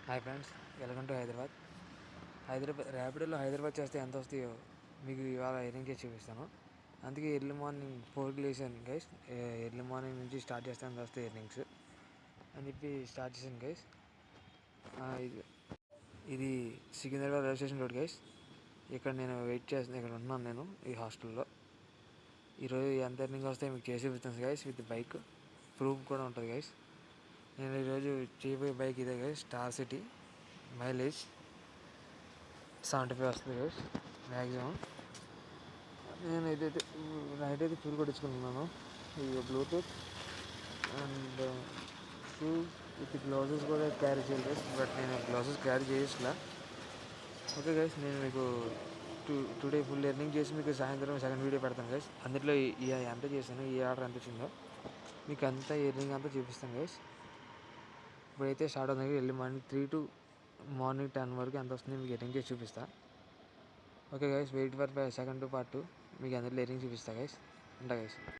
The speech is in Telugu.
Hi friends, welcome to Hyderabad. ర్యాపిడోలో హైదరాబాద్ చేస్తే ఎంత వస్తాయో మీకు ఇవాళ ఎర్నింగ్ చేసి చూపిస్తాను. అందుకే ఎర్లీ మార్నింగ్ 4కి లేచాను గైస్. ఎర్లీ మార్నింగ్ నుంచి స్టార్ట్ చేస్తే ఎంత వస్తాయి ఎర్నింగ్స్ అని చెప్పి స్టార్ట్ చేశాను గైస్. ఇది Secunderabad railway station road guys. ఇక్కడ నేను వెయిట్ చేస్తున్నాను, ఇక్కడ ఉన్నాను నేను ఈ హాస్టల్లో. ఈరోజు ఎంత ఎర్నింగ్ వస్తాయో మీకు చేసి చూపిస్తాను గైస్, విత్ బైక్ ప్రూఫ్ కూడా ఉంటుంది గైస్. నేను ఈరోజు చేయబోయే బైక్ ఇదే గైస్, స్టార్ సిటీ. మైలేజ్ 75 వస్తుంది గైస్ మ్యాక్సిమం. నేను నైట్ అయితే ఫుల్ కొట్టించుకుంటున్నాను. ఇది Bluetooth and shoes with gloves కూడా క్యారీ చేయాలి గైస్, బట్ నేను గ్లౌజెస్ క్యారీ చేసేలా. ఓకే గైస్, నేను మీకు టుడే ఫుల్ ఎర్నింగ్ చేసి మీకు సాయంత్రం సెకండ్ వీడియో పెడతాను గైస్. అందులో ఎంత చేశాను, ఈ ఆర్డర్ ఎంత వచ్చిందో మీకు అంతా ఎర్నింగ్ అంతా చూపిస్తాను గైస్. ఇప్పుడైతే స్టార్ట్ అవుతుంది. ఎర్లీ మార్నింగ్ 3 to మార్నింగ్ 10 వరకు ఎంత వస్తుంది మీకు ఎర్నింగ్ చేసి చూపిస్తా. Okay guys, wait for second part 2. మీకు అందులో ఎర్నింగ్ చూపిస్తా గైస్. ఉంటా గైస్.